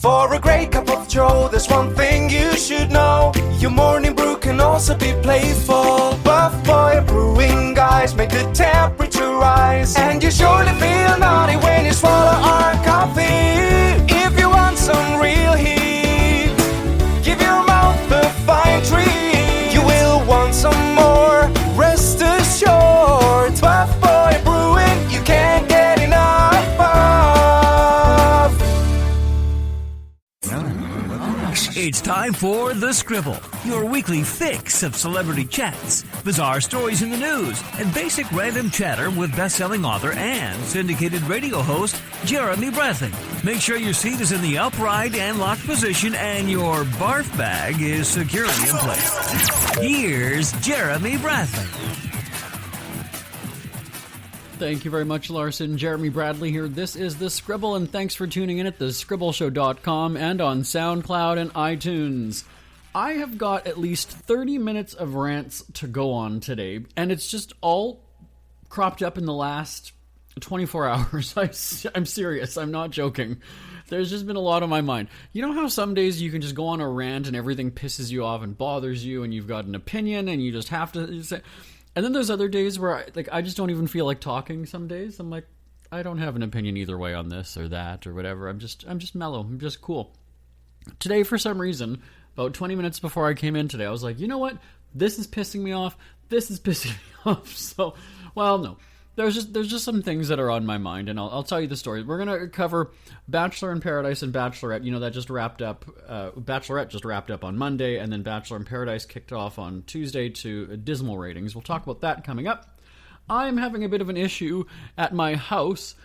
For a great cup of joe, there's one thing you should know. Your morning brew can also be playful. Buff Boy Brewing guys make the temperature rise, and you surely feel naughty when you swallow our coffee. If you want some real heat, give your mouth a fine treat. You will want some more, rest assured. Buff Boy Brewing, you can't get enough of. It's time for The Scribble, your weekly fix of celebrity chats, bizarre stories in the news, and basic random chatter with best-selling author and syndicated radio host Jeremy Bradley. Make sure your seat is in the upright and locked position and your barf bag is securely in place. Here's Jeremy Bradley. Thank you very much, Larson. Jeremy Bradley here. This is The Scribble, and thanks for tuning in at thescribbleshow.com and on SoundCloud and iTunes. I have got at least 30 minutes of rants to go on today, and it's just all cropped up in the last 24 hours. I'm serious. I'm not joking. There's just been a lot on my mind. You know how some days you can just go on a rant and everything pisses you off and bothers you, and you've got an opinion and you just have to say... And then there's other days where I just don't even feel like talking some days. I'm like, I don't have an opinion either way on this or that or whatever. I'm just mellow. I'm just cool. Today, for some reason, about 20 minutes before I came in today, I was like, you know what? This is pissing me off. This is pissing me off. So, well, no. There's just some things that are on my mind, and I'll tell you the story. We're going to cover Bachelor in Paradise and Bachelorette. You know, that just wrapped up. Bachelorette just wrapped up on Monday, and then Bachelor in Paradise kicked off on Tuesday to dismal ratings. We'll talk about that coming up. I'm having a bit of an issue at my house,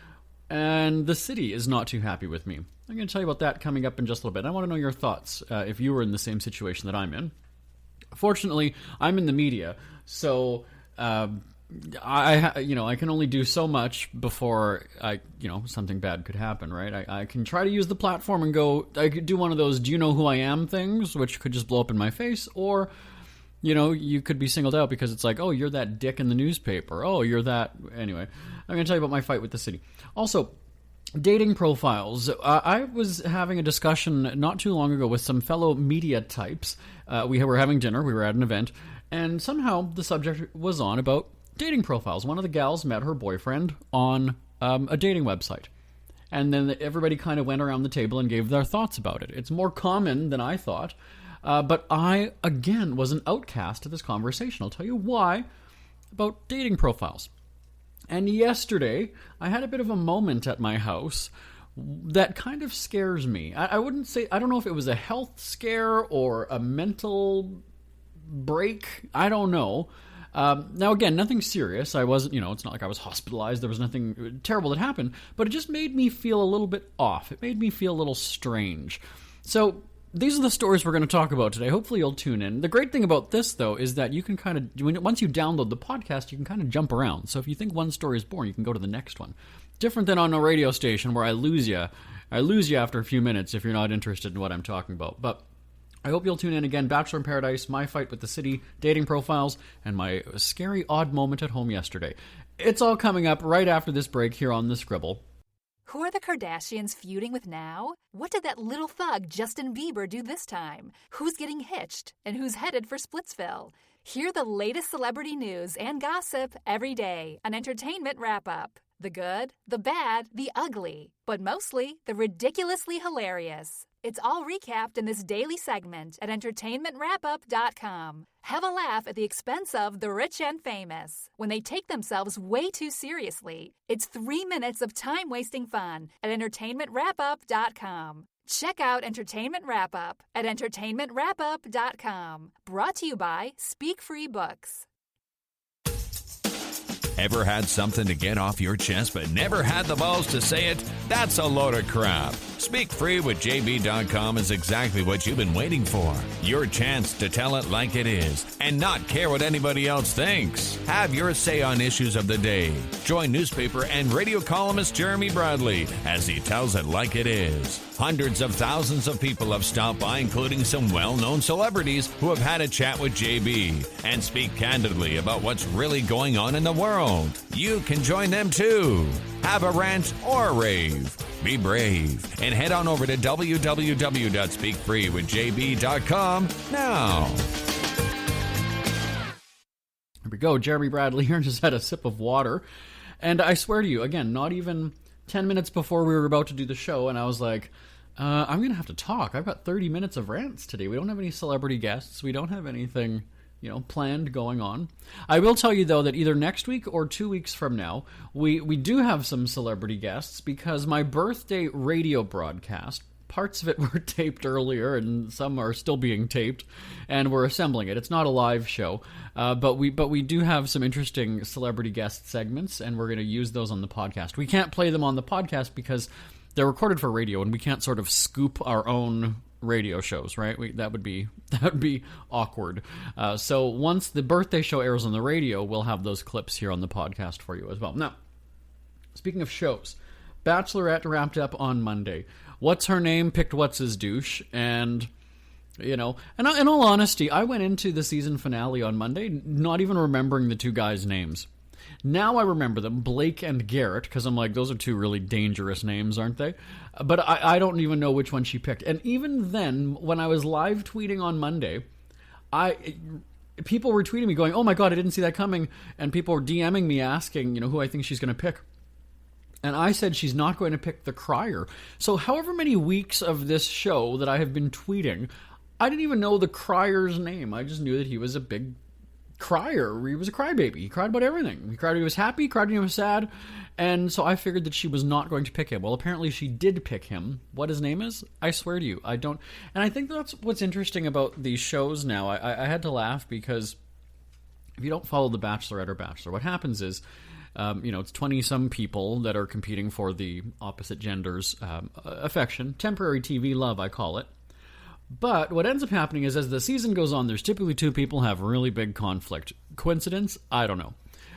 and the city is not too happy with me. I'm going to tell you about that coming up in just a little bit. I want to know your thoughts if you were in the same situation that I'm in. Fortunately, I'm in the media, so... I can only do so much before something bad could happen, right? I can try to use the platform and go, I could do one of those, do you know who I am things, which could just blow up in my face, or, you could be singled out because it's like, oh, you're that dick in the newspaper. Oh, you're that. Anyway, I'm going to tell you about my fight with the city. Also, dating profiles. I was having a discussion not too long ago with some fellow media types. We were having dinner. We were at an event. And somehow the subject was on about dating profiles. One of the gals met her boyfriend on a dating website. And then everybody kind of went around the table and gave their thoughts about it. It's more common than I thought. But I, again, was an outcast of this conversation. I'll tell you why about dating profiles. And yesterday, I had a bit of a moment at my house that kind of scares me. I wouldn't say, I don't know if it was a health scare or a mental break. I don't know. Now, again, nothing serious. I wasn't, it's not like I was hospitalized. There was nothing terrible that happened, but it just made me feel a little bit off. It made me feel a little strange. So these are the stories we're going to talk about today. Hopefully you'll tune in. The great thing about this, though, is that you can kind of, once you download the podcast, you can kind of jump around. So if you think one story is boring, you can go to the next one. Different than on a radio station where I lose you. I lose you after a few minutes if you're not interested in what I'm talking about. But I hope you'll tune in again. Bachelor in Paradise, my fight with the city, dating profiles, and my scary odd moment at home yesterday. It's all coming up right after this break here on The Scribble. Who are the Kardashians feuding with now? What did that little thug Justin Bieber do this time? Who's getting hitched? And who's headed for Splitsville? Hear the latest celebrity news and gossip every day on Entertainment Wrap-Up. The good, the bad, the ugly, but mostly the ridiculously hilarious. It's all recapped in this daily segment at entertainmentwrapup.com. Have a laugh at the expense of the rich and famous when they take themselves way too seriously. It's 3 minutes of time-wasting fun at entertainmentwrapup.com. Check out Entertainment Wrap-Up at entertainmentwrapup.com. Brought to you by Speak Free Books. Ever had something to get off your chest but never had the balls to say it? That's a load of crap. Speak Free with JB.com is exactly what you've been waiting for. Your chance to tell it like it is and not care what anybody else thinks. Have your say on issues of the day. Join newspaper and radio columnist Jeremy Bradley as he tells it like it is. Hundreds of thousands of people have stopped by, including some well-known celebrities who have had a chat with JB and speak candidly about what's really going on in the world. You can join them too. Have a rant or a rave. Be brave and head on over to www.speakfreewithjb.com now. Here we go. Jeremy Bradley here just had a sip of water. And I swear to you, again, not even 10 minutes before we were about to do the show, and I was like, I'm going to have to talk. I've got 30 minutes of rants today. We don't have any celebrity guests. We don't have anything, planned going on. I will tell you, though, that either next week or 2 weeks from now, we do have some celebrity guests because my birthday radio broadcast, parts of it were taped earlier and some are still being taped, and we're assembling it. It's not a live show, but we do have some interesting celebrity guest segments, and we're going to use those on the podcast. We can't play them on the podcast because they're recorded for radio, and we can't sort of scoop our own radio shows, right? That would be awkward. So once the birthday show airs on the radio, we'll have those clips here on the podcast for you as well. Now, speaking of shows, Bachelorette wrapped up on Monday. What's her name picked what's his douche, and in all honesty, I went into the season finale on Monday not even remembering the two guys' names. Now I remember them, Blake and Garrett, because I'm like, those are two really dangerous names, aren't they? But I don't even know which one she picked. And even then, when I was live tweeting on Monday, people were tweeting me going, oh my god, I didn't see that coming, and people were DMing me asking, who I think she's going to pick. And I said she's not going to pick the crier. So however many weeks of this show that I have been tweeting, I didn't even know the crier's name. I just knew that he was a big crier. He was a crybaby. He cried about everything. He cried when he was happy, he cried when he was sad. And so I figured that she was not going to pick him. Well, apparently she did pick him. What his name is? I swear to you, I don't. And I think that's what's interesting about these shows now. I had to laugh because if you don't follow The Bachelorette or Bachelor, what happens is, it's 20-some people that are competing for the opposite gender's affection. Temporary TV love, I call it. But what ends up happening is as the season goes on, there's typically two people have really big conflict. Coincidence? I don't know.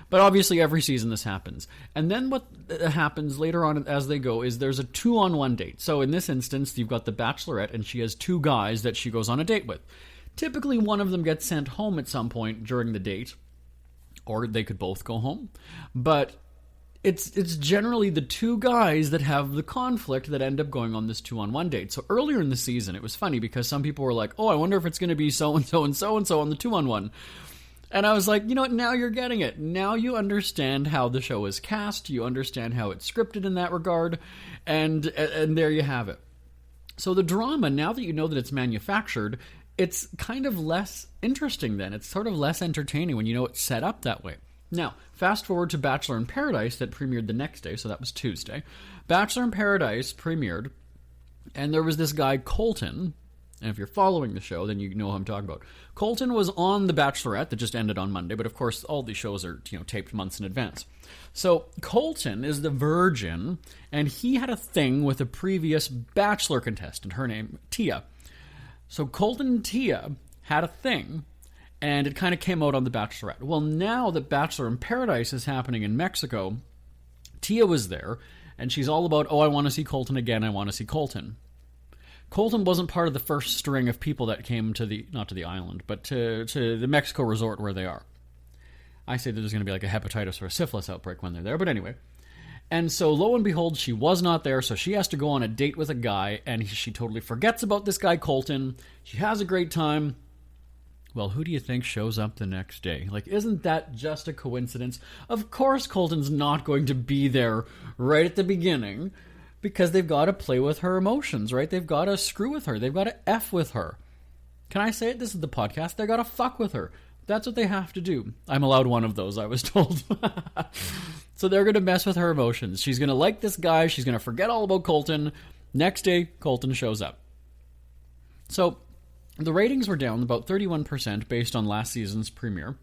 But obviously every season this happens. And then what happens later on as they go is there's a 2-on-1 date. So in this instance, you've got the Bachelorette, and she has two guys that she goes on a date with. Typically one of them gets sent home at some point during the date, or they could both go home. But it's generally the two guys that have the conflict that end up going on this 2-on-1 date. So earlier in the season, it was funny because some people were like, oh, I wonder if it's going to be so-and-so and so-and-so on the 2-on-1. And I was like, you know what, now you're getting it. Now you understand how the show is cast. You understand how it's scripted in that regard. And there you have it. So the drama, now that you know that it's manufactured, it's kind of less interesting then. It's sort of less entertaining when you know it's set up that way. Now, fast forward to Bachelor in Paradise that premiered the next day, so that was Tuesday. Bachelor in Paradise premiered, and there was this guy, Colton, and if you're following the show, then you know who I'm talking about. Colton was on The Bachelorette that just ended on Monday, but of course all these shows are taped months in advance. So Colton is the virgin, and he had a thing with a previous Bachelor contestant, her name, Tia. So Colton and Tia had a thing, and it kind of came out on The Bachelorette. Well, now that Bachelor in Paradise is happening in Mexico, Tia was there, and she's all about, oh, I want to see Colton again, I want to see Colton. Colton wasn't part of the first string of people that came to not to the island, but to the Mexico resort where they are. I say that there's going to be like a hepatitis or a syphilis outbreak when they're there, but anyway. And so, lo and behold, she was not there, so she has to go on a date with a guy, and she totally forgets about this guy, Colton. She has a great time. Well, who do you think shows up the next day? Like, isn't that just a coincidence? Of course Colton's not going to be there right at the beginning, because they've got to play with her emotions, right? They've got to screw with her. They've got to F with her. Can I say it? This is the podcast. They've got to fuck with her. That's what they have to do. I'm allowed one of those, I was told. So they're going to mess with her emotions. She's going to like this guy. She's going to forget all about Colton. Next day, Colton shows up. So the ratings were down about 31% based on last season's premiere.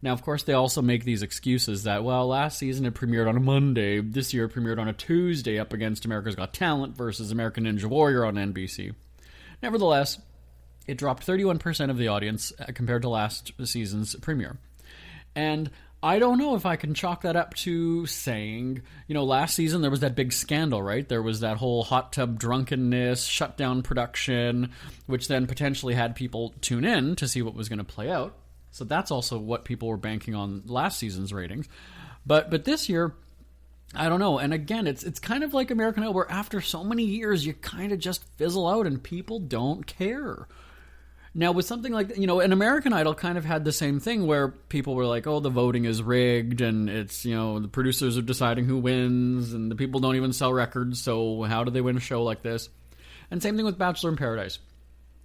Now, of course, they also make these excuses that, well, last season it premiered on a Monday. This year it premiered on a Tuesday up against America's Got Talent versus American Ninja Warrior on NBC. Nevertheless, it dropped 31% of the audience compared to last season's premiere. And I don't know if I can chalk that up to saying, last season there was that big scandal, right? There was that whole hot tub drunkenness, shutdown production, which then potentially had people tune in to see what was going to play out. So that's also what people were banking on last season's ratings. But this year, I don't know. And again, it's kind of like American Idol, where after so many years, you kind of just fizzle out and people don't care. Now, with something like, an American Idol kind of had the same thing where people were like, oh, the voting is rigged and it's, the producers are deciding who wins and the people don't even sell records, so how do they win a show like this? And same thing with Bachelor in Paradise.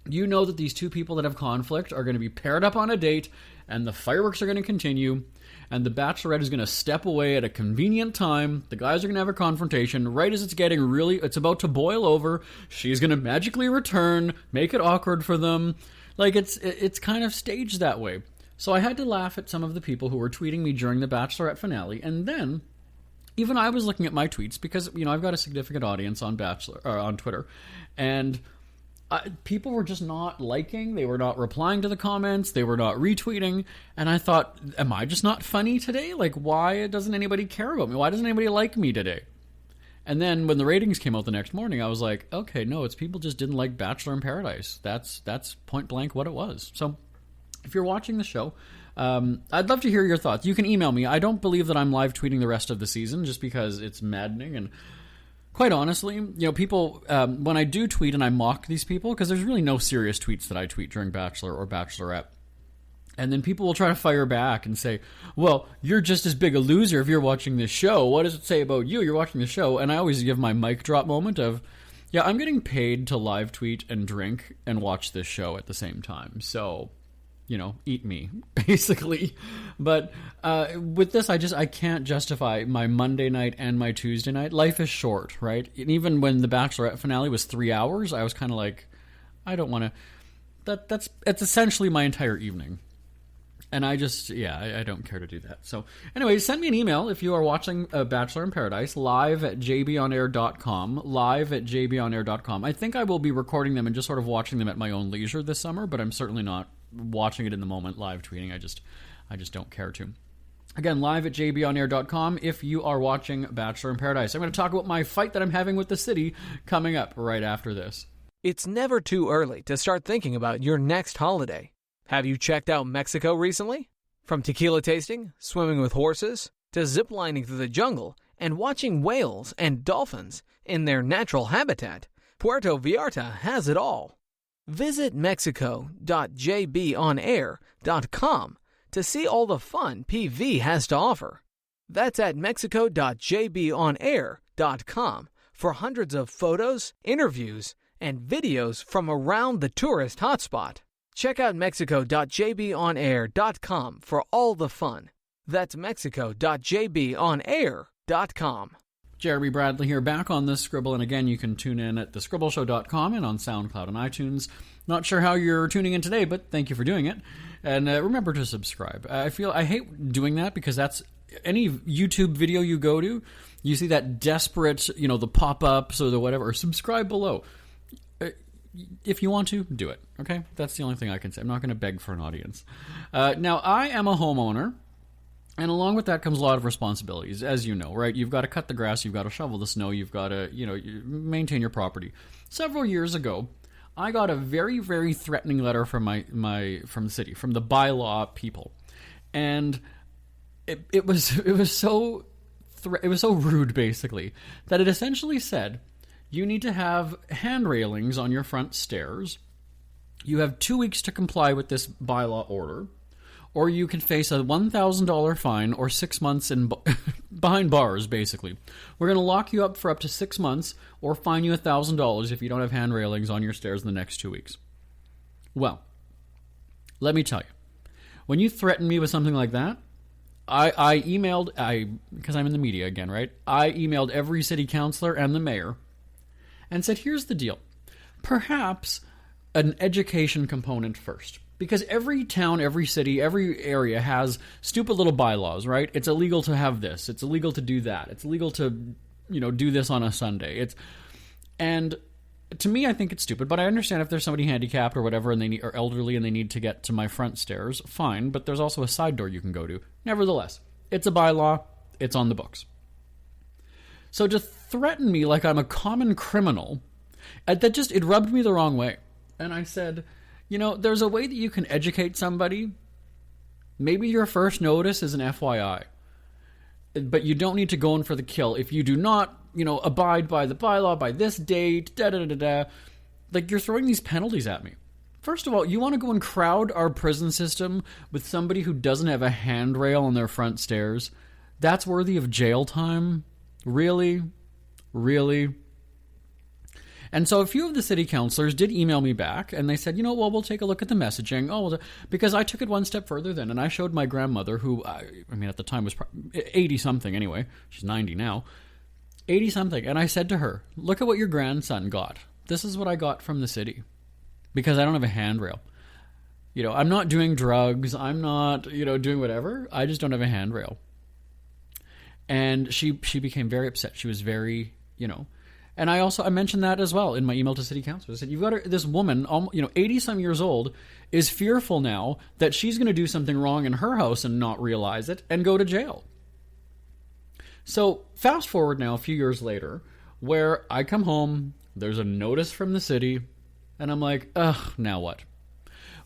You know that these two people that have conflict are going to be paired up on a date and the fireworks are going to continue and the Bachelorette is going to step away at a convenient time. The guys are going to have a confrontation. Right as it's about to boil over, she's going to magically return, make it awkward for them. Like, it's kind of staged that way. So I had to laugh at some of the people who were tweeting me during the Bachelorette finale, and then even I was looking at my tweets because, I've got a significant audience on on Twitter, and people were just not liking, they were not replying to the comments, they were not retweeting, and I thought, am I just not funny today? Like, why doesn't anybody care about me? Why doesn't anybody like me today? And then when the ratings came out the next morning, I was like, okay, no, it's people just didn't like Bachelor in Paradise. That's point blank what it was. So if you're watching the show, I'd love to hear your thoughts. You can email me. I don't believe that I'm live tweeting the rest of the season just because it's maddening. And quite honestly, people, when I do tweet and I mock these people, because there's really no serious tweets that I tweet during Bachelor or Bachelorette. And then people will try to fire back and say, well, you're just as big a loser if you're watching this show. What does it say about you? You're watching the show. And I always give my mic drop moment of, yeah, I'm getting paid to live tweet and drink and watch this show at the same time. So, eat me, basically. But with this, I can't justify my Monday night and my Tuesday night. Life is short, right? And even when the Bachelorette finale was 3 hours, I was kind of like, I don't want to. It's essentially my entire evening. And I don't care to do that. So anyway, send me an email if you are watching Bachelor in Paradise, live@jbonair.com, live@jbonair.com. I think I will be recording them and just sort of watching them at my own leisure this summer, but I'm certainly not watching it in the moment, live tweeting. I just don't care to. Again, live@jbonair.com if you are watching Bachelor in Paradise. I'm going to talk about my fight that I'm having with the city coming up right after this. It's never too early to start thinking about your next holiday. Have you checked out Mexico recently? From tequila tasting, swimming with horses, to ziplining through the jungle and watching whales and dolphins in their natural habitat, Puerto Vallarta has it all. Visit mexico.jbonair.com to see all the fun PV has to offer. That's at mexico.jbonair.com for hundreds of photos, interviews, and videos from around the tourist hotspot. Check out mexico.jbonair.com for all the fun. That's mexico.jbonair.com. Jeremy Bradley here, back on the Scribble, and again, you can tune in at thescribbleshow.com and on SoundCloud and iTunes. Not sure how you're tuning in today, but thank you for doing it. And remember to subscribe. I hate doing that because that's any YouTube video you go to, you see that desperate, the pop-ups or the whatever, or subscribe below. If you want to, do it, okay? That's the only thing I can say. I'm not going to beg for an audience. Now, I am a homeowner, and along with that comes a lot of responsibilities, as you know, right? You've got to cut the grass, you've got to shovel the snow, you've got to, maintain your property. Several years ago, I got a very, very threatening letter from from the city, from the bylaw people, and it was so rude, basically, that it essentially said, you need to have hand railings on your front stairs. You have 2 weeks to comply with this bylaw order, or you can face a $1,000 fine or 6 months behind bars, basically. We're going to lock you up for up to 6 months or fine you $1,000 if you don't have hand railings on your stairs in the next 2 weeks. Well, let me tell you, when you threaten me with something like that, I emailed, because I'm in the media again, right? I emailed every city councilor and the mayor and said, here's the deal. Perhaps an education component first. Because every town, every city, every area has stupid little bylaws, right? It's illegal to have this. It's illegal to do that. It's illegal to, do this on a Sunday. And to me, I think it's stupid, but I understand if there's somebody handicapped or whatever or elderly and they need to get to my front stairs, fine, but there's also a side door you can go to. Nevertheless, it's a bylaw. It's on the books. So to threaten me like I'm a common criminal, it rubbed me the wrong way. And I said, there's a way that you can educate somebody. Maybe your first notice is an FYI. but you don't need to go in for the kill if you do not, abide by the bylaw by this date, da-da-da-da-da. Like, you're throwing these penalties at me. First of all, you want to go and crowd our prison system with somebody who doesn't have a handrail on their front stairs? That's worthy of jail time? Really? Really? And so a few of the city councilors did email me back, and they said, we'll take a look at the messaging. Because I took it one step further then, and I showed my grandmother, who, at the time was 80-something anyway. She's 90 now. 80-something. And I said to her, look at what your grandson got. This is what I got from the city. Because I don't have a handrail. I'm not doing drugs. I'm not, doing whatever. I just don't have a handrail. And she became very upset. She was very, And I mentioned that as well in my email to city council. I said, you've got this woman, 80-some years old, is fearful now that she's going to do something wrong in her house and not realize it and go to jail. So fast forward now a few years later, where I come home, there's a notice from the city, and I'm like, ugh, now what?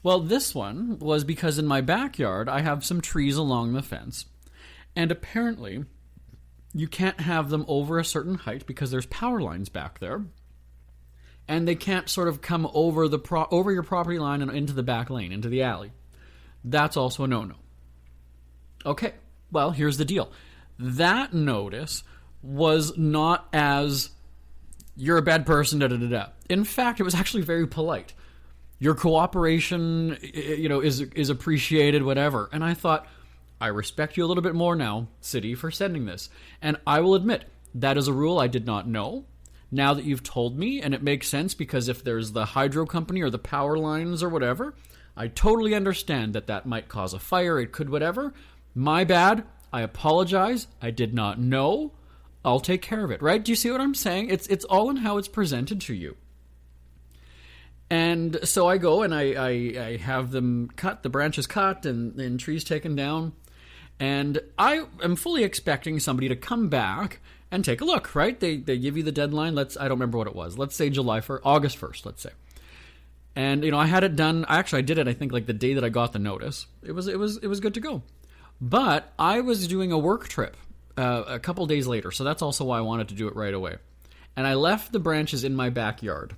Well, this one was because in my backyard, I have some trees along the fence. And apparently, you can't have them over a certain height because there's power lines back there. And they can't sort of come over over your property line and into the back lane, into the alley. That's also a no-no. Okay, well, here's the deal. That notice was not as, you're a bad person, da-da-da-da. In fact, it was actually very polite. Your cooperation, is appreciated, whatever. And I thought, I respect you a little bit more now, city, for sending this. And I will admit, that is a rule I did not know. Now that you've told me, and it makes sense because if there's the hydro company or the power lines or whatever, I totally understand that might cause a fire, it could whatever. My bad. I apologize. I did not know. I'll take care of it, right? Do you see what I'm saying? It's all in how it's presented to you. And so I go and I have them cut, the branches cut and trees taken down. And I am fully expecting somebody to come back and take a look, right? They give you the deadline. I don't remember what it was. Let's say August 1st, let's say. And, I had it done. I did it, I think, like the day that I got the notice. It was good to go. But I was doing a work trip a couple days later. So that's also why I wanted to do it right away. And I left the branches in my backyard.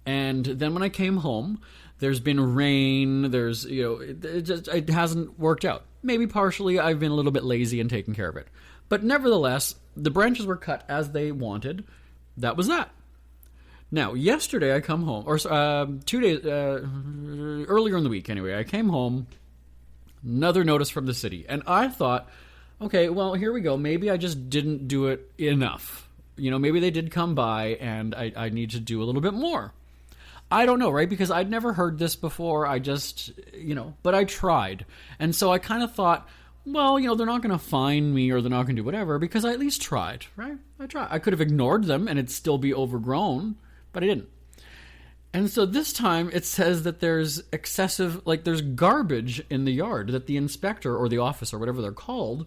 And then when I came home, there's been rain, it hasn't worked out. Maybe partially I've been a little bit lazy in taking care of it. But nevertheless, the branches were cut as they wanted. That was that. Now, yesterday I come home, or 2 days, earlier in the week anyway, I came home, another notice from the city. And I thought, okay, well, here we go. Maybe I just didn't do it enough. Maybe they did come by and I need to do a little bit more. I don't know, right? Because I'd never heard this before. I just, but I tried. And so I kind of thought, well, they're not going to fine me or they're not going to do whatever because I at least tried, right? I tried. I could have ignored them and it'd still be overgrown, but I didn't. And so this time it says that there's excessive, there's garbage in the yard that the inspector or the officer, whatever they're called,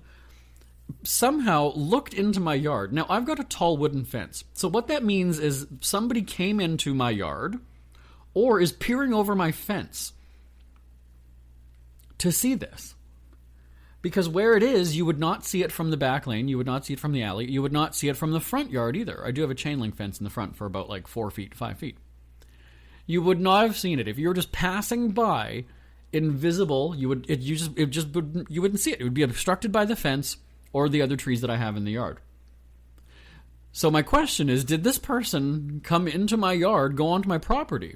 somehow looked into my yard. Now, I've got a tall wooden fence. So what that means is somebody came into my yard or is peering over my fence to see this. Because where it is, you would not see it from the back lane, you would not see it from the alley, you would not see it from the front yard either. I do have a chain link fence in the front for about 4 feet, 5 feet. You would not have seen it. If you were just passing by, invisible, you wouldn't see it. It would be obstructed by the fence or the other trees that I have in the yard. So my question is, did this person come into my yard, go onto my property?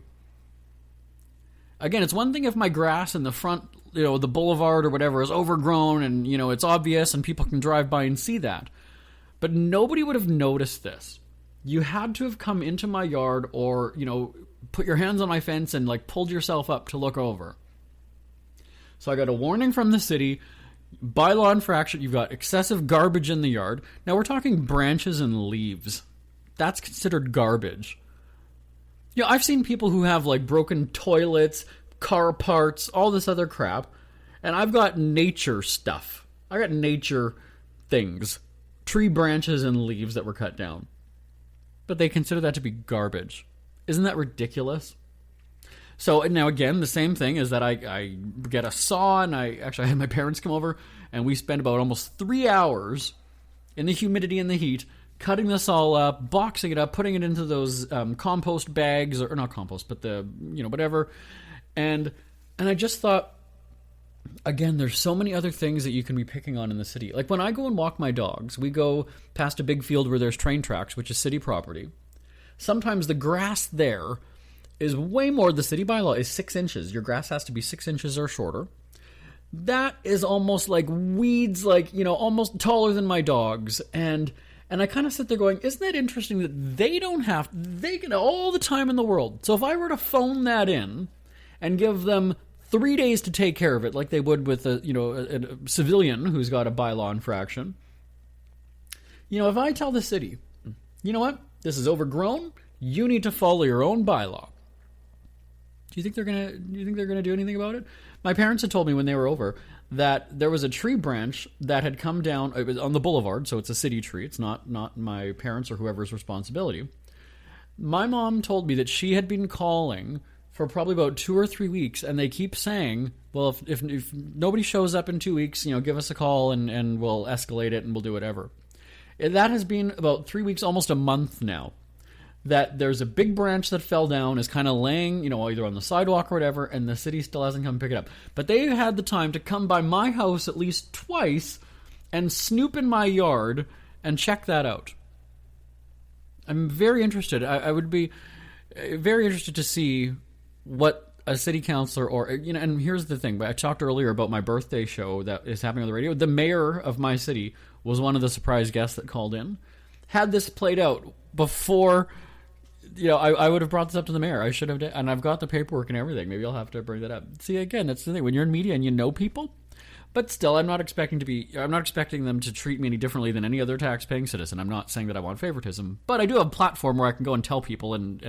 Again, it's one thing if my grass in the front, the boulevard or whatever is overgrown and, it's obvious and people can drive by and see that. But nobody would have noticed this. You had to have come into my yard or, put your hands on my fence and pulled yourself up to look over. So I got a warning from the city. Bylaw infraction, you've got excessive garbage in the yard. Now we're talking branches and leaves. That's considered garbage. I've seen people who have broken toilets, car parts, all this other crap, and I've got nature stuff. I got nature things, tree branches and leaves that were cut down. But they consider that to be garbage. Isn't that ridiculous? So now again, the same thing is that I get a saw and I had my parents come over and we spent about almost 3 hours in the humidity and the heat, cutting this all up, boxing it up, putting it into those compost bags, or not compost, but the, whatever. And I just thought, again, there's so many other things that you can be picking on in the city. Like when I go and walk my dogs, we go past a big field where there's train tracks, which is city property. Sometimes the grass there is way more. The city bylaw is 6 inches. Your grass has to be 6 inches or shorter. That is almost like weeds, almost taller than my dogs. And I kind of sit there going, isn't that interesting that they get all the time in the world. So if I were to phone that in and give them 3 days to take care of it, like they would with a civilian who's got a bylaw infraction, if I tell the city, you know what, this is overgrown, you need to follow your own bylaw. Do you think they're gonna do anything about it? My parents had told me when they were over that there was a tree branch that had come down. It was on the boulevard, so it's a city tree. It's not my parents or whoever's responsibility. My mom told me that she had been calling for probably about 2 or 3 weeks, and they keep saying, well, if nobody shows up in 2 weeks, give us a call and we'll escalate it and we'll do whatever. That has been about 3 weeks, almost a month now, that there's a big branch that fell down, is kind of laying, either on the sidewalk or whatever, and the city still hasn't come pick it up. But they had the time to come by my house at least twice and snoop in my yard and check that out. I'm very interested. I would be very interested to see what a city councilor or, and here's the thing. I talked earlier about my birthday show that is happening on the radio. The mayor of my city was one of the surprise guests that called in. Had this played out before, I would have brought this up to the mayor. I should have, and I've got the paperwork and everything. Maybe I'll have to bring that up. See, again, that's the thing. When you're in media and you know people, but still, I'm not expecting them to treat me any differently than any other tax-paying citizen. I'm not saying that I want favoritism, but I do have a platform where I can go and tell people and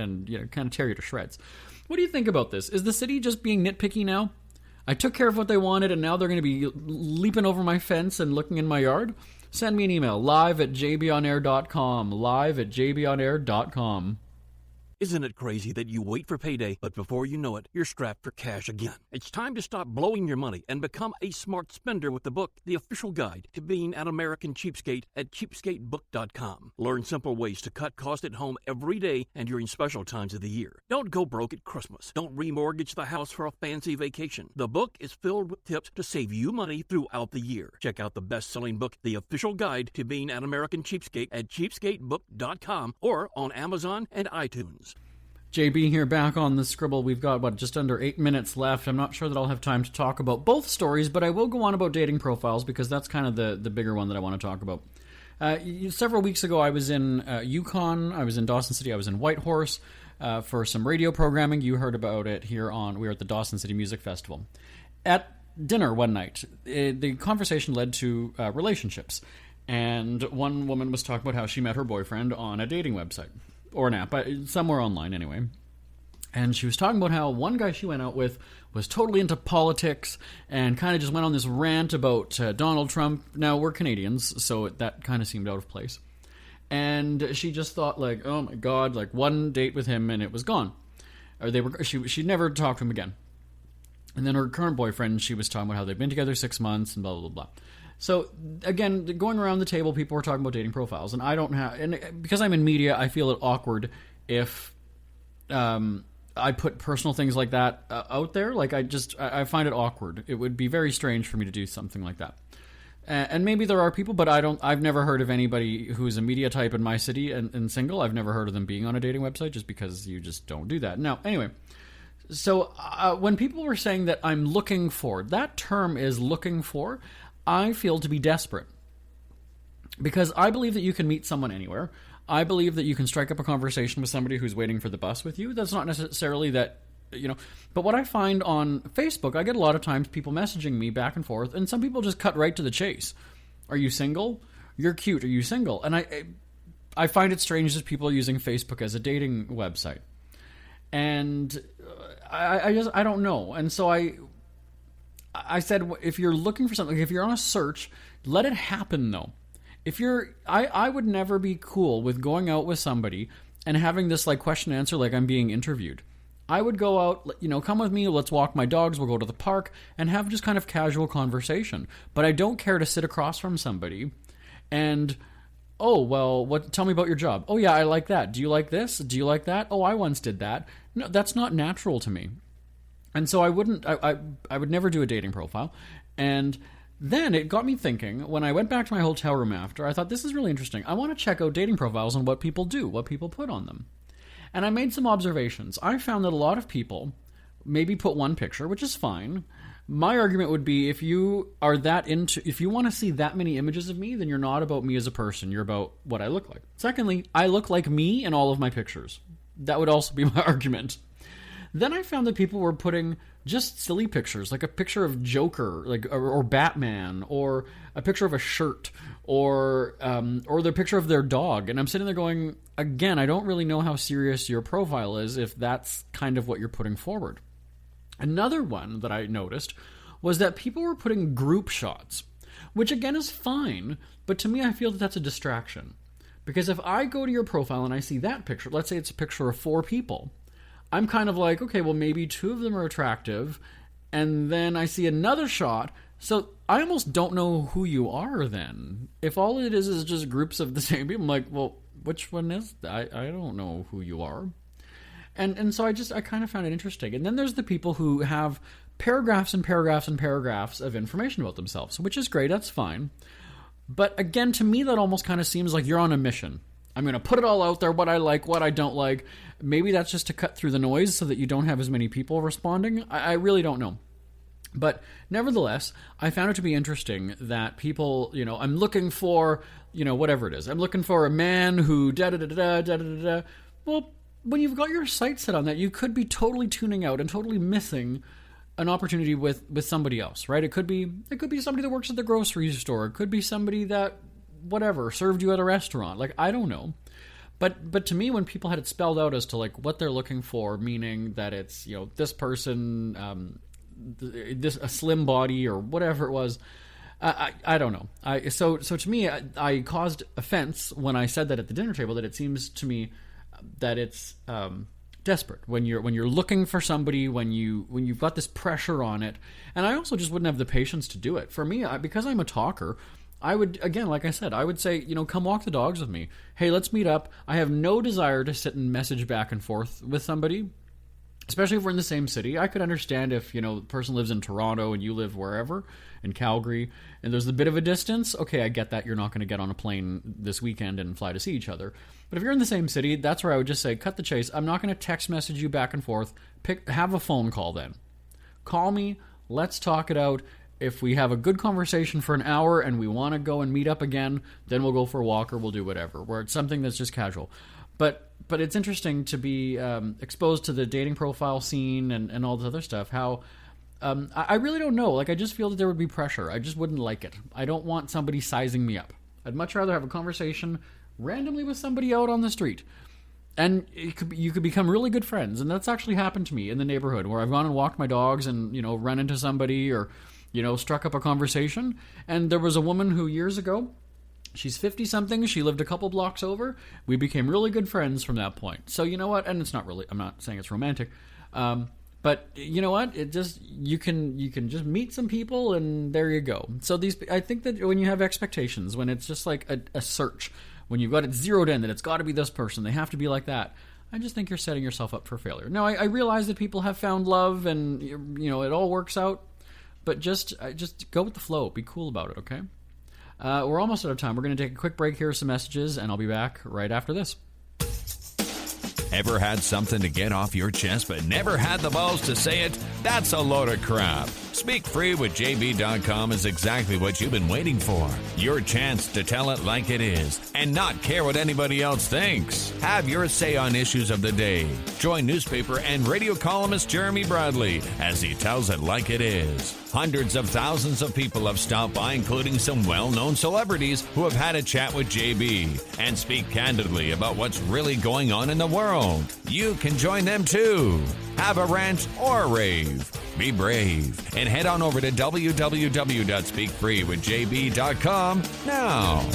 kind of tear you to shreds. What do you think about this? Is the city just being nitpicky now? I took care of what they wanted, and now they're going to be leaping over my fence and looking in my yard? Send me an email, live@jbonair.com, live@jbonair.com. Isn't it crazy that you wait for payday, but before you know it, you're strapped for cash again? It's time to stop blowing your money and become a smart spender with the book, The Official Guide to Being an American Cheapskate at cheapskatebook.com. Learn simple ways to cut costs at home every day and during special times of the year. Don't go broke at Christmas. Don't remortgage the house for a fancy vacation. The book is filled with tips to save you money throughout the year. Check out the best-selling book, The Official Guide to Being an American Cheapskate at cheapskatebook.com or on Amazon and iTunes. JB here, back on the Scribble. We've got, just under 8 minutes left. I'm not sure that I'll have time to talk about both stories, but I will go on about dating profiles because that's kind of the bigger one that I want to talk about. Several weeks ago, I was in Yukon, I was in Dawson City, I was in Whitehorse for some radio programming. You heard about it here we were at the Dawson City Music Festival. At dinner one night, the conversation led to relationships, and one woman was talking about how she met her boyfriend on a dating website. Or an app, somewhere online anyway. And she was talking about how one guy she went out with was totally into politics and kind of just went on this rant about Donald Trump. Now, we're Canadians, so that kind of seemed out of place. And she just thought, oh my God, one date with him and it was gone. Or she never talked to him again. And then her current boyfriend, she was talking about how they've been together 6 months and blah, blah, blah. So, again, going around the table, people were talking about dating profiles, and because I'm in media, I feel it awkward if I put personal things like that out there. I find it awkward. It would be very strange for me to do something like that. And maybe there are people, but I've never heard of anybody who's a media type in my city and single. I've never heard of them being on a dating website just because you just don't do that. Now, anyway, so when people were saying that I'm looking for, that term is looking for, I feel to be desperate because I believe that you can meet someone anywhere. I believe that you can strike up a conversation with somebody who's waiting for the bus with you. That's not necessarily that, but what I find on Facebook, I get a lot of times people messaging me back and forth, and some people just cut right to the chase. Are you single? You're cute. Are you single? And I find it strange that people are using Facebook as a dating website. And I don't know. And so I said, if you're looking for something, if you're on a search, let it happen though. I would never be cool with going out with somebody and having this question and answer like I'm being interviewed. I would go out, come with me, let's walk my dogs, we'll go to the park, and have just kind of casual conversation. But I don't care to sit across from somebody and, oh, well, tell me about your job. Oh, yeah, I like that. Do you like this? Do you like that? Oh, I once did that. No, that's not natural to me. And so I would never do a dating profile. And then it got me thinking, when I went back to my hotel room after, I thought, this is really interesting. I want to check out dating profiles and what people do, what people put on them. And I made some observations. I found that a lot of people maybe put one picture, which is fine. My argument would be, if you want to see that many images of me, then you're not about me as a person. You're about what I look like. Secondly, I look like me in all of my pictures. That would also be my argument. Then I found that people were putting just silly pictures, like a picture of Joker, or Batman, or a picture of a shirt, or the picture of their dog. And I'm sitting there going, again, I don't really know how serious your profile is if that's kind of what you're putting forward. Another one that I noticed was that people were putting group shots, which again is fine, but to me I feel that that's a distraction. Because if I go to your profile and I see that picture, let's say it's a picture of 4 people, I'm kind of like, okay, well, maybe 2 of them are attractive, and then I see another shot, so I almost don't know who you are then. If all it is just groups of the same people, I'm like, well, which one is that? I don't know who you are. And so I kind of found it interesting. And then there's the people who have paragraphs and paragraphs and paragraphs of information about themselves, which is great, that's fine. But again, to me, that almost kind of seems like you're on a mission. I'm going to put it all out there, what I like, what I don't like. Maybe that's just to cut through the noise so that you don't have as many people responding. I really don't know. But nevertheless, I found it to be interesting that people, I'm looking for, whatever it is. I'm looking for a man who da-da-da-da-da-da-da-da. Well, when you've got your sights set on that, you could be totally tuning out and totally missing an opportunity with somebody else, right? It could be somebody that works at the grocery store. It could be somebody that, whatever, served you at a restaurant. I don't know. But to me, when people had it spelled out as to what they're looking for, meaning that it's, this person, a slim body or whatever it was, I don't know. So to me, I caused offense when I said that at the dinner table, that it seems to me that it's desperate when you're looking for somebody, when you've got this pressure on it. And I also just wouldn't have the patience to do it. For me, because I'm a talker, I would, again, like I said, I would say, come walk the dogs with me. Hey, let's meet up. I have no desire to sit and message back and forth with somebody, especially if we're in the same city. I could understand if, the person lives in Toronto and you live wherever, in Calgary, and there's a bit of a distance. Okay, I get that. You're not going to get on a plane this weekend and fly to see each other. But if you're in the same city, that's where I would just say, cut the chase. I'm not going to text message you back and forth. Have a phone call then. Call me. Let's talk it out. If we have a good conversation for an hour and we want to go and meet up again, then we'll go for a walk or we'll do whatever, where it's something that's just casual. But it's interesting to be exposed to the dating profile scene and all this other stuff, how I really don't know. I just feel that there would be pressure. I just wouldn't like it. I don't want somebody sizing me up. I'd much rather have a conversation randomly with somebody out on the street. And you could become really good friends. And that's actually happened to me in the neighborhood, where I've gone and walked my dogs and, run into somebody or, struck up a conversation. And there was a woman who years ago, she's 50-something, she lived a couple blocks over. We became really good friends from that point. So you know what? And it's not really, I'm not saying it's romantic. But you know what? It just, you can just meet some people and there you go. So I think that when you have expectations, when it's just like a search, when you've got it zeroed in that it's got to be this person, they have to be like that, I just think you're setting yourself up for failure. Now, I realize that people have found love and, it all works out, but just go with the flow. Be cool about it, okay? We're almost out of time. We're going to take a quick break, here are some messages, and I'll be back right after this. Ever had something to get off your chest but never had the balls to say it? That's a load of crap. Speak Free with JB.com is exactly what you've been waiting for. Your chance to tell it like it is and not care what anybody else thinks. Have your say on issues of the day. Join newspaper and radio columnist Jeremy Bradley as he tells it like it is. Hundreds of thousands of people have stopped by, including some well-known celebrities who have had a chat with JB and speak candidly about what's really going on in the world. You can join them too. Have a rant or a rave. Be brave and head on over to www.speakfreewithjb.com now.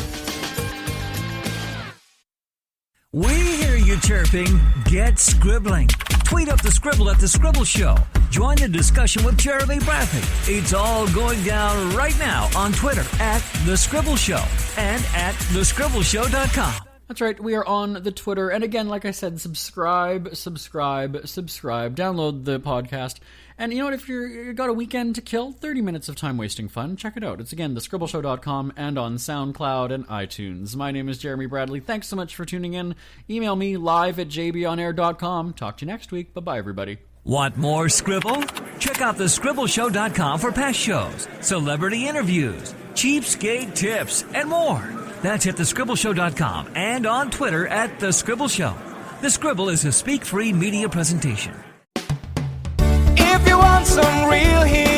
We hear you chirping. Get scribbling. Tweet up the Scribble at The Scribble Show. Join the discussion with Jere Bradley. It's all going down right now on Twitter at The Scribble Show and at thescribbleshow.com. That's right, we are on the Twitter. And again, like I said, subscribe. Download the podcast. And you know what, if you've got a weekend to kill, 30 minutes of time wasting fun, check it out. It's again, thescribbleshow.com and on SoundCloud and iTunes. My name is Jeremy Bradley. Thanks so much for tuning in. Email me live@jbonair.com. Talk to you next week. Bye-bye, everybody. Want more Scribble? Check out thescribbleshow.com for past shows, celebrity interviews, cheapskate tips, and more. That's at thescribbleshow.com and on Twitter at The Scribble Show. The Scribble is a speak-free media presentation. If you want some real heat,